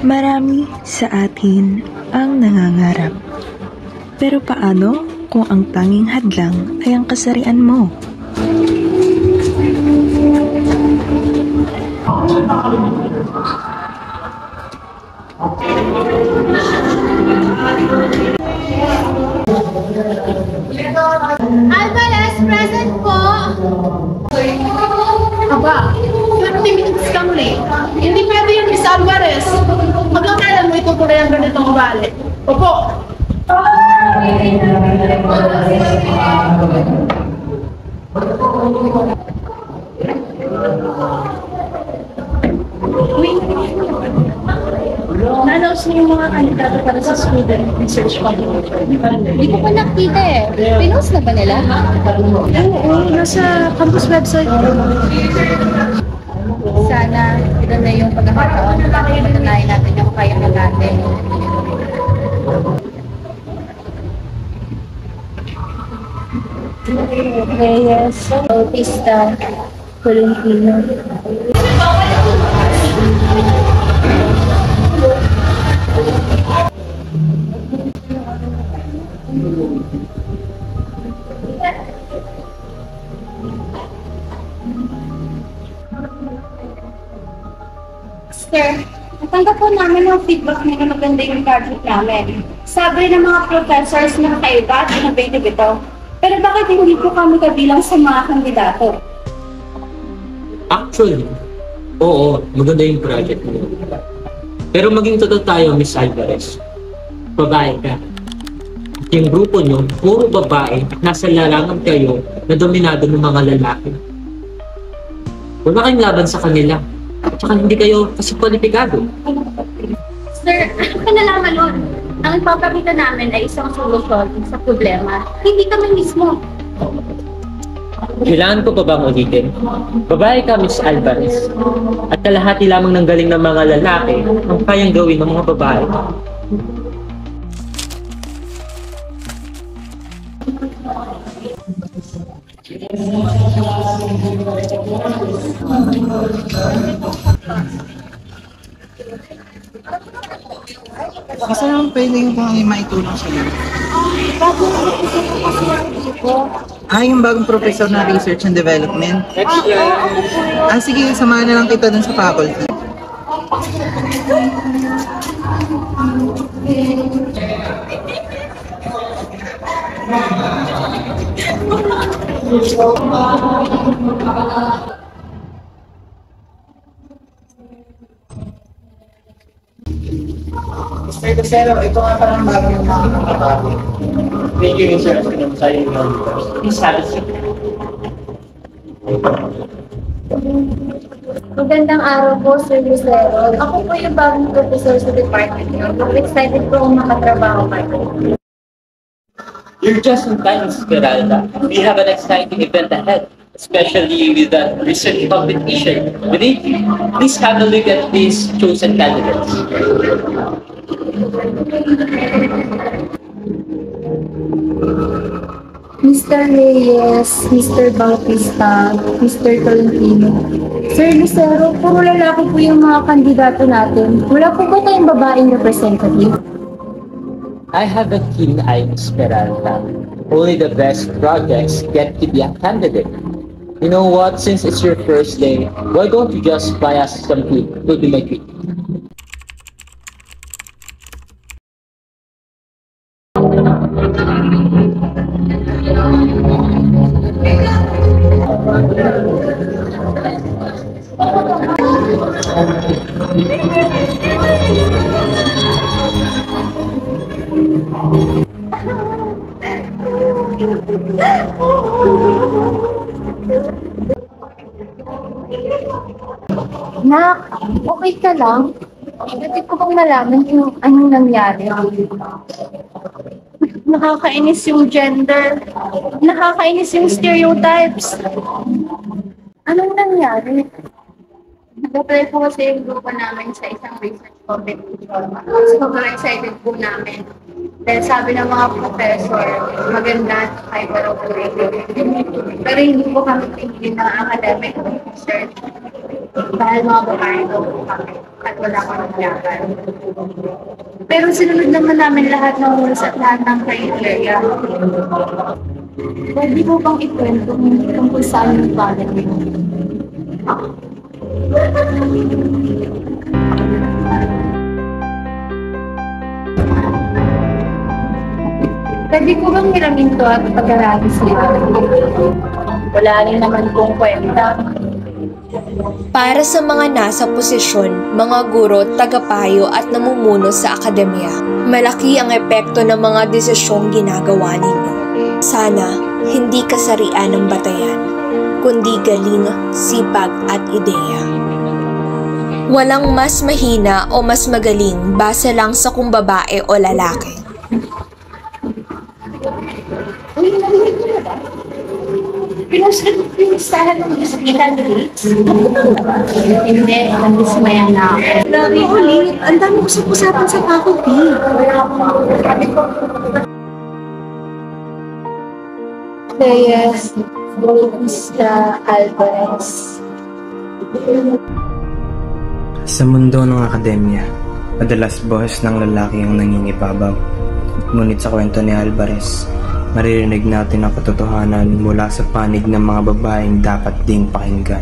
Marami sa atin ang nangangarap. Pero paano kung ang tanging hadlang ay ang kasarian mo? Alvarez, present po! Aba, 20 minutes kang late. Hindi pwede yung Miss Alvarez. Hanggang kailan mo itutuloy ang ganitong ugali? Opo! Na-announce niyo yung mga kandidato para sa student research competition. Hindi ko pa nakita eh. Pinost na ba nila? Oo, nasa campus website. Sana ito na yung pagkakataon para ipatunayan natin yung kaya na natin. Reyes, Bautista, Tolentino. Sir, natanggap po namin ang feedback niyo na maganda yung project namin. Sabi ng mga professors na kakaiba at innovative ito. Pero bakit hindi po kami kabilang sa mga kandidato? Actually, oo, maganda yung project mo. Pero maging totoo tayo, Miss Alvarez. Babae ka. At yung grupo nyo, puro babae at nasa larangan kayo na dominado ng mga lalaki. Wala kayong laban sa kanila. At saka hindi kayo kasi kwalipikado. Sir, ano ka nalaman nun? Ang ipapakita namin ay isang solusyon sa problema. Hindi kami mismo. Kailangan ko pa bang ulitin? Babae ka, Miss Alvarez. At kalahati lamang ng galing ng mga lalaki ang kayang gawin ng mga babae. Kasi naman pwede yung kung ano yung maitulong sa'yo. Yung bagong professor na Research and Development. Sige, samahan na lang kita dun sa faculty. Mr. Casero, ito nga parang bagong mga nakatabi. Thank you, sir. Sa iyo yung Please have a seat. Magandang araw po, Sir Lucero. Ako po yung bagong professor sa department niyo. Excited po akong makatrabaho kayo. You're just in time, Esmeralda. We have an exciting event ahead, especially with the research competition. Please have a look at these chosen candidates. Mr. Reyes, Mr. Bautista, Mr. Tolentino. Sir Lucero, puro lalaki po yung mga kandidato natin. Wala po ba tayong babaeng representative? I have a keen eye, Esmeralda. Only the best projects get to be a candidate. You know what? Since it's your first day, why don't you just buy us some food to be my treat? Nak, okay ka lang? Pwede ko bang malaman kung anong nangyari? Nakakainis yung gender. Nakakainis yung stereotypes. Anong nangyari? Nag-apply po kasi yung grupo namin sa isang research competition. Sobrang excited po namin. Dahil sabi ng mga professor, maganda at high raw po. Pero hindi po kami tingin ng academic research. Dahil mga babae daw po kami at wala kami laban. Pero sinunod naman namin lahat ng rules at lahat ng criteria. Pwede mo bang ikwento tungkol sa aming planet mo? Pwede ko bang hiramin to at pag-arali sila? Wala rin naman kong kwenta. Para sa mga nasa posisyon, mga guro, tagapayo at namumuno sa akademya, malaki ang epekto ng mga desisyong ginagawa ninyo. Sana hindi kasarian ng batayan, kundi galing, sipag at ideya. Walang mas mahina o mas magaling base lang sa kung babae o lalaki. Uy, narinig ko na ba? Pinustahan ng hospital rates? Hindi, nandismayan na ako. Grabe ulit. Ang dami usap-usapan sa faculty. Reyes, Bautista, Alvarez. Sa mundo ng akademya, madalas boses ng lalaki ang nangingibabaw. Ngunit sa kwento ni Alvarez, maririnig natin ang katotohanan mula sa panig ng mga babaeng dapat ding pakinggan.